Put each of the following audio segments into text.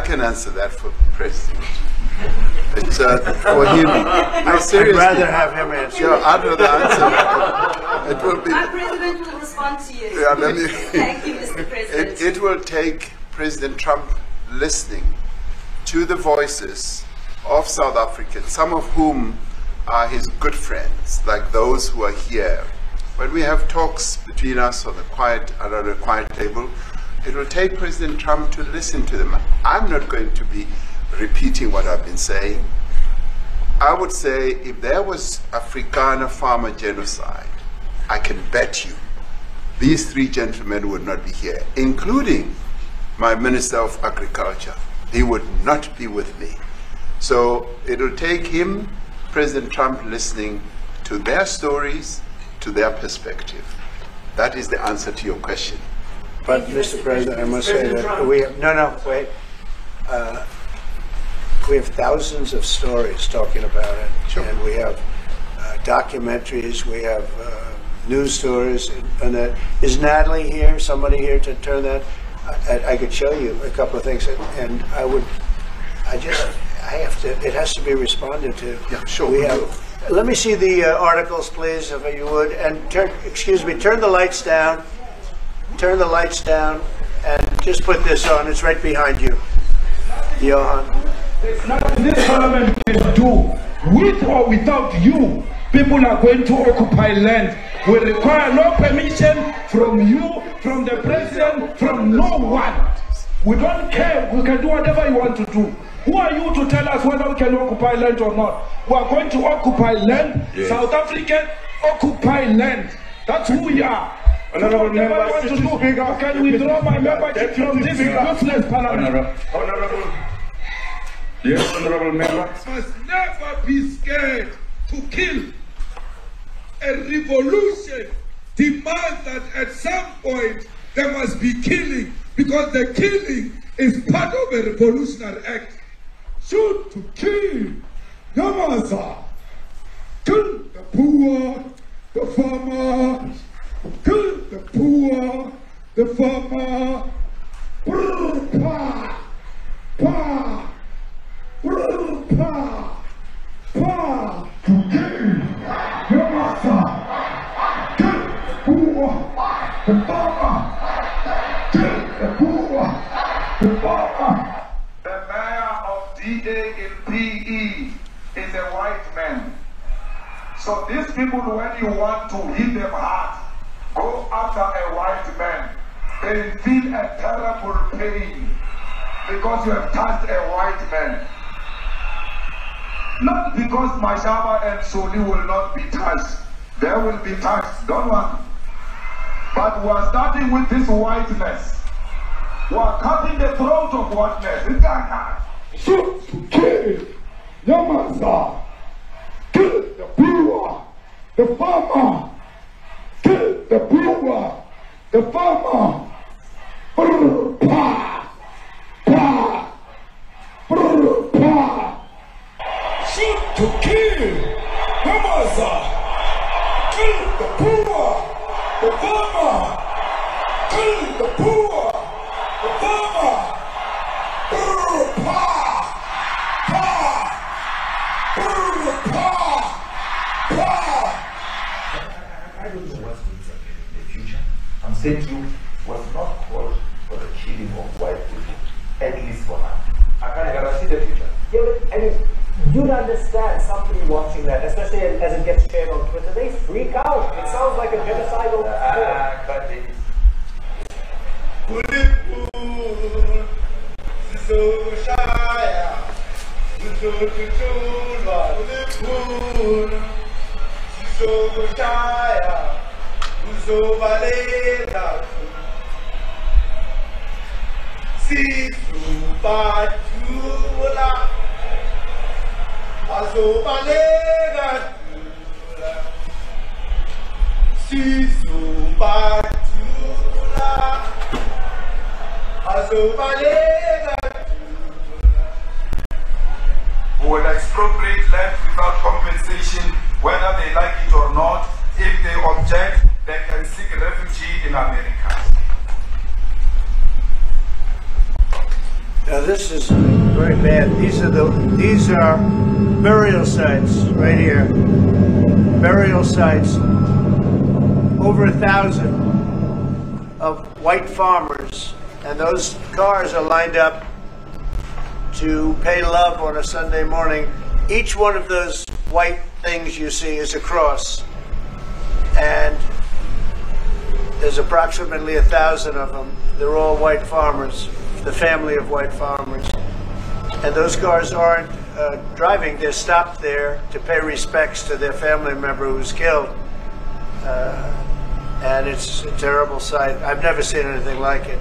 I can answer that for the President. It's for him. I'd rather have him answer. Yeah, I'd rather answer. It will be. Our President will respond to you. Yeah, Thank you, Mr. President. It will take President Trump listening to the voices of South Africans, some of whom are his good friends, like those who are here. When we have talks between us on around a quiet table, it will take President Trump to listen to them. I'm not going to be repeating what I've been saying. I would say if there was Afrikaner farmer genocide, I can bet you these three gentlemen would not be here, including my Minister of Agriculture. He would not be with me. So it'll take him, President Trump, listening to their stories, to their perspective. That is the answer to your question. But, Mr. President, I must say that we have, we have thousands of stories talking about it. Sure. And we have documentaries, we have news stories, and that. Is Natalie here, somebody here to turn that? I could show you a couple of things, and it has to be responded to. Yeah, sure. We have. Let me see the articles, please, if you would, and turn the lights down. Turn the lights down, and just put this on. It's right behind you, Johan. There's nothing this parliament can do. With or without you, people are going to occupy land. We require no permission from you, from the president, from no one. We don't care. We can do whatever you want to do. Who are you to tell us whether we can occupy land or not? We are going to occupy land. Yes. South African occupy land. That's who we are. Honorable member, can withdraw my membership from this useless parliament? Honorable. Yes, honorable member. Must never be scared to kill. A revolution demands that at some point there must be killing, because the killing is part of a revolutionary act. Shoot to kill. Yamasa. Kill the poor, the farmer. Kill the poor, the farmer. Pa, pa, pa, pa. To kill. Yamasa. Kill the poor, the farmer. Kill the poor, the farmer. The mayor of DA in PE is a white man. So these people, when you want to hit them hard, go after a white man. They feel a terrible pain because you have touched a white man. Not because Mashaba and Soli will not be touched. They will be touched, don't worry. But we are starting with this whiteness. We are cutting the throat of whiteness. It's like shoot to kill. Yamasa. Kill the poor, the farmer. Kill the poor, the farmer. Pa, pa, pa. Shoot to kill. Yamasa. Kill the poor, the farmer. Kill the poor, the farmer. Pa, pa. I don't know what's going to happen in the future. I'm saying to you, was not called for the killing of white people, at least for now. I can't guarantee the future. Yeah, but I mean, you'd understand somebody watching that, especially as it gets shared on Twitter. They freak out. It sounds like a genocidal who will expropriate land without compensation, whether they like it or not. If they object, they can seek refuge in America. Now this is very bad. These are burial sites right here. Burial sites. Over 1,000 of white farmers, and those cars are lined up to pay love on a Sunday morning. Each one of those white things you see is a cross, and there's approximately 1,000 of them. They're all white farmers, the family of white farmers. And those cars aren't driving, they're stopped there to pay respects to their family member who's killed. And it's a terrible sight. I've never seen anything like it.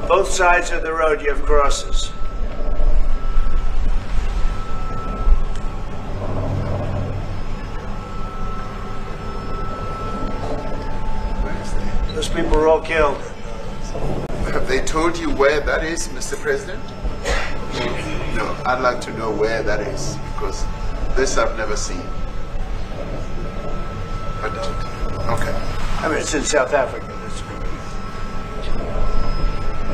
Both sides of the road you have crosses. Those people were all killed. Have they told you where that is, Mr. President? No, I'd like to know where that is, because this I've never seen. But, okay. I mean, it's in South Africa. That's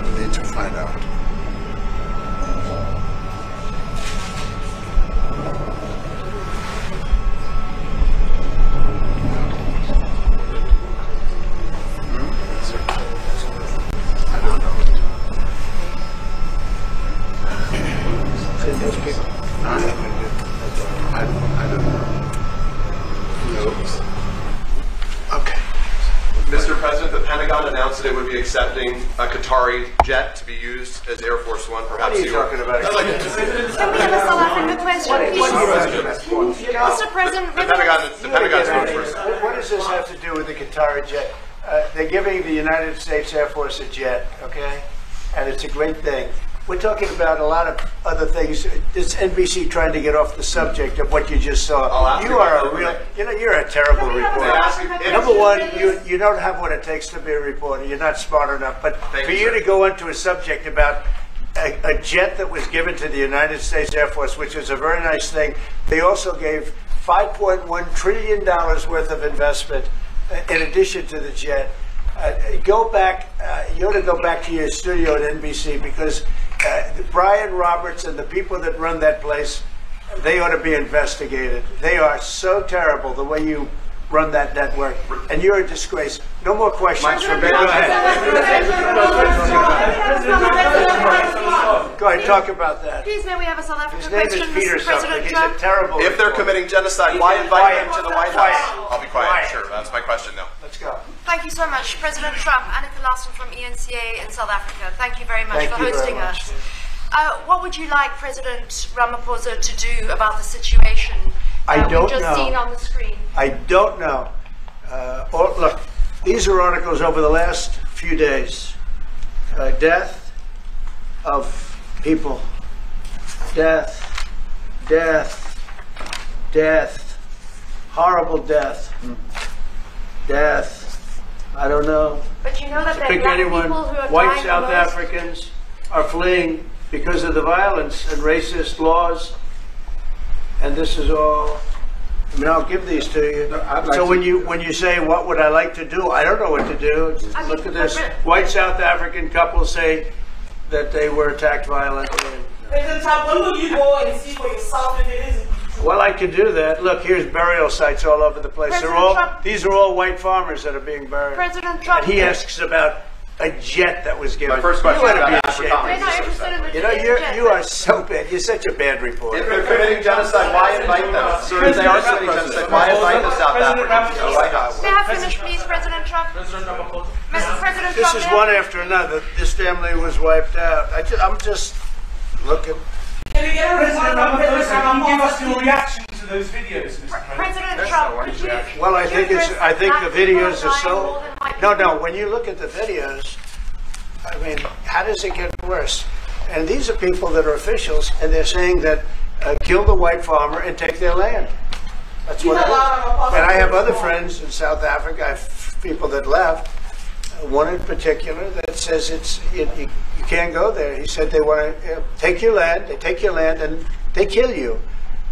We need to find out. I don't know. those people. I don't know. Okay. Mr. President, the Pentagon announced that it would be accepting a Qatari jet to be used as Air Force One. Perhaps What are you talking about? Can we have a South African question, please? Mr. President, the Pentagon's vote first. What does this have to do with the Qatari jet? They're giving the United States Air Force a jet, okay? And it's a great thing. We're talking about a lot of other things. It's NBC trying to get off the subject of what you just saw. You are a real, you're a terrible reporter. Number one, you don't have what it takes to be a reporter. You're not smart enough. But for you to go into a subject about a jet that was given to the United States Air Force, which is a very nice thing, they also gave $5.1 trillion worth of investment in addition to the jet. Go back, you ought to go back to your studio at NBC, because Brian Roberts and the people that run that place, they ought to be investigated. They are so terrible the way you run that network, and you're a disgrace. No more questions from me. Go ahead. Go ahead, talk about that. Please, may we have a South African His name question, is Peter Mr. President something. He's Trump? a terrible If they're reporter. committing genocide, why invite them to the White House? I'll be quiet. Quiet. Sure, that's my question now. Let's go. Thank you so much, President Trump. Annika Larson from ENCA in South Africa. Thank you very much for hosting us. What would you like President Ramaphosa to do about the situation I don't we've just know. seen on the screen? I don't know. Look, these are articles over the last few days. Death of people. Death. Death. Death. Horrible death. Death. I don't know. But you know that there are Pick black anyone. people who are White dying South the most. Africans are fleeing because of the violence and racist laws. And this is all. I mean, I'll give these to you. So when you say, what would I like to do? I don't know what to do. Look at this. White South African couple say that they were attacked violently. President Trump, when will you go and see for yourself if it is? Well, I could do that. Look, here's burial sites all over the place. These are all white farmers that are being buried. President Trump. And he asks about a jet that was given. My first question You is ought to be about ashamed. We're not interested in the You are so bad. You're such a bad reporter. If they're committing genocide, why invite them? Sir, if they are committing genocide, why invite the South Africans to the White House? May I finish, please, President Trump? Mr. President This Trump, is may I one finish? after another. This family was wiped out. I'm just looking. Can we get a response from President Can you give us your Ramaphosa? reaction to those videos, Mr. President? President Trump, could you? Well, I think the videos are so. more than white people? No. When you look at the videos, I mean, how does it get worse? And these are people that are officials, and they're saying that kill the white farmer and take their land. That's what it is. And I have other friends in South Africa. I have people that left. One in particular that says you can't go there. He said they want to take your land. They take your land and they kill you.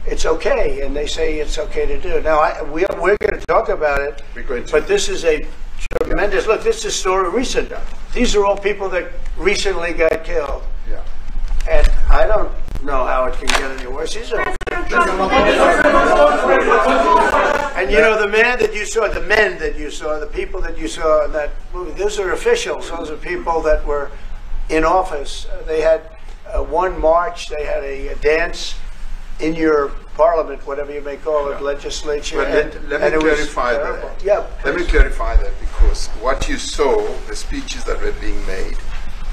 It's okay, and they say it's okay to do. Now we're going to talk about it, but this is a tremendous look. This is a story recent. These are all people that recently got killed. Yeah. And I don't know how it can get any worse. These are... And you know, the man that you saw, the men that you saw, the people that you saw in that movie, those are officials. Those are people that were in office. They had one march, they had a dance in your parliament, whatever you may call it, legislature. But let me clarify that. Yeah, let me clarify that, because what you saw, the speeches that were being made,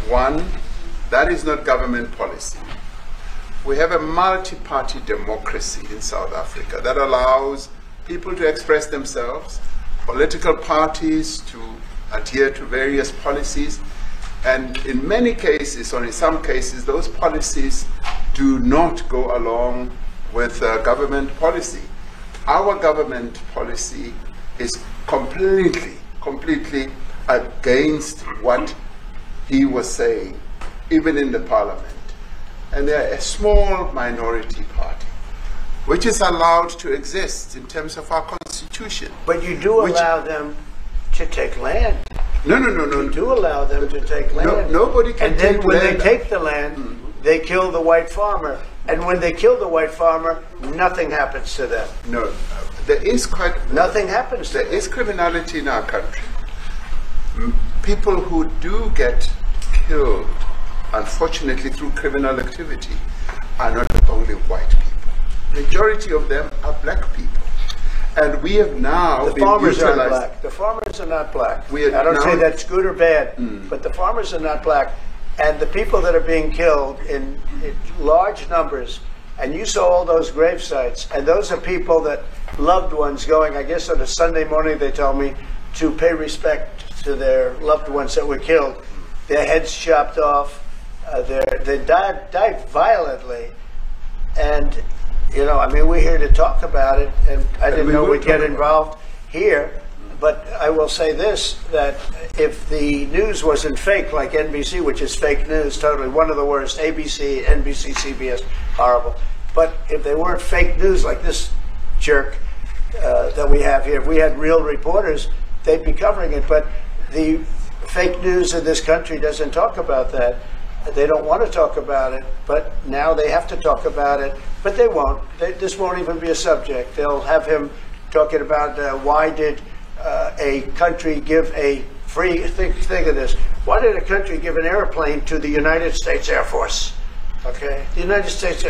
one, that is not government policy. We have a multi-party democracy in South Africa that allows people to express themselves, political parties to adhere to various policies, and in many cases, or in some cases, those policies do not go along with government policy. Our government policy is completely against what he was saying, even in the parliament. And they're a small minority party, which is allowed to exist in terms of our constitution. But you do allow them to take land. No. You do allow them to take land. Nobody can take land. And then when they take the land, they kill the white farmer. And when they kill the white farmer, nothing happens to them. No, there is nothing happens to them. There is criminality in our country. People who do get killed, unfortunately, through criminal activity, are not only white people. Majority of them are black people. And we have now the farmers are black. The farmers are not black. I don't say that's good or bad, but the farmers are not black. And the people that are being killed in large numbers, and you saw all those grave sites, and those are people that loved ones going, I guess on a Sunday morning, they tell me, to pay respect to their loved ones that were killed. Their heads chopped off, they died violently. And, you know, I mean, we're here to talk about it, and I didn't know we'd get involved here. But I will say this, that if the news wasn't fake, like NBC, which is fake news, totally, one of the worst, ABC, NBC, CBS, horrible. But if they weren't fake news like this jerk that we have here, if we had real reporters, they'd be covering it. But the fake news in this country doesn't talk about that. They don't want to talk about it, but now they have to talk about it. But they won't. This won't even be a subject. They'll have him talking about why did a country give a free, think of this, why did a country give an airplane to the United States Air Force? Okay, the United States,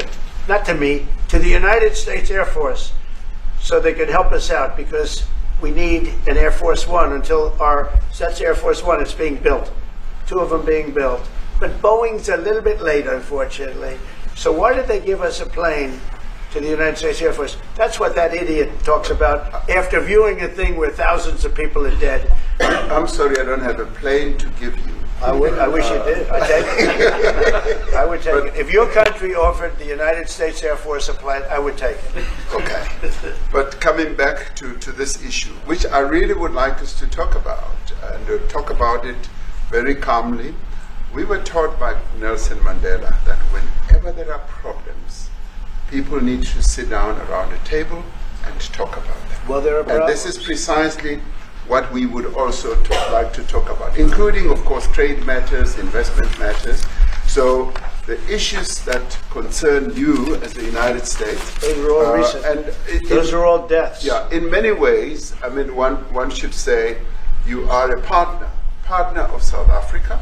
not to me, to the United States Air Force, so they could help us out, because we need an Air Force One until that's Air Force One, it's being built, 2 of them being built. But Boeing's a little bit late, unfortunately. So why did they give us a plane to the United States Air Force? That's what that idiot talks about after viewing a thing where thousands of people are dead. I'm sorry, I don't have a plane to give you. I wish you did. I'd take it. I would take it. If your country offered the United States Air Force a plane, I would take it. Okay. But coming back to this issue, which I really would like us to talk about, and talk about it very calmly. We were taught by Nelson Mandela that whenever there are problems, people need to sit down around a table and talk about them. Well, there are problems. And this is precisely what we would also like to talk about, including, of course, trade matters, investment matters. So the issues that concern you as the United States. Those are all recent. Those are all deaths. Yeah, in many ways, I mean, one should say you are a partner of South Africa,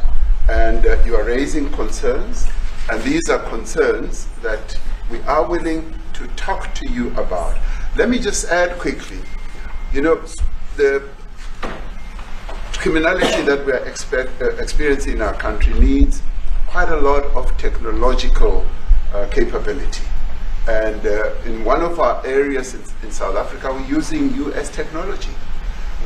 and you are raising concerns, and these are concerns that we are willing to talk to you about. Let me just add quickly, you know, the criminality that we are experiencing in our country needs quite a lot of technological capability. And in one of our areas in South Africa, we're using US technology,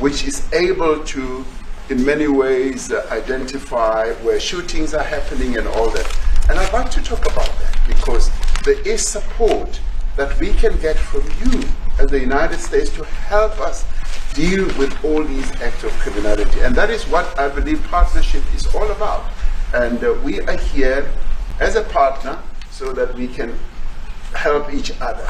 which is able to, in many ways, identify where shootings are happening and all that. And I'd like to talk about that, because there is support that we can get from you as the United States to help us deal with all these acts of criminality. And that is what I believe partnership is all about. And we are here as a partner so that we can help each other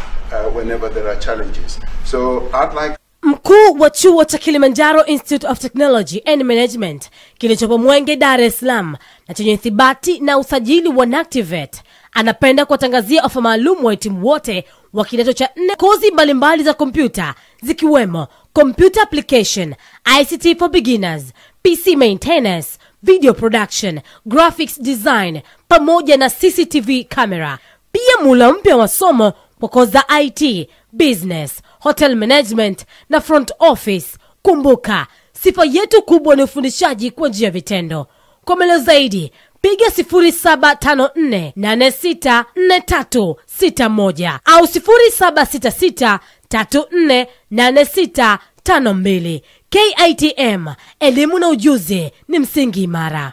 whenever there are challenges. So I'd like Mkuu wa chuo cha Kilimanjaro Institute of Technology and Management kilichopo Mwenge, Dar es Salaam na chenye ithibati na usajili wa NACTIVATE anapenda kuwatangazia ofa maalum wahitimu wote wa kidato cha 4 kozi mbalimbali za kompyuta zikiwemo Computer Application, ICT for Beginners, PC Maintenance, Video Production, Graphics Design pamoja na CCTV camera. Pia mula mpya wa somo kwa kozi za IT, Business, Hotel Management na Front Office. Kumbuka, sifa yetu kubwa ni ufundishaji kwa njia ya vitendo. Kwa maelezo zaidi, piga 0754464361 au 0766348652. KITM, elimu na ujuzi ni msingi imara.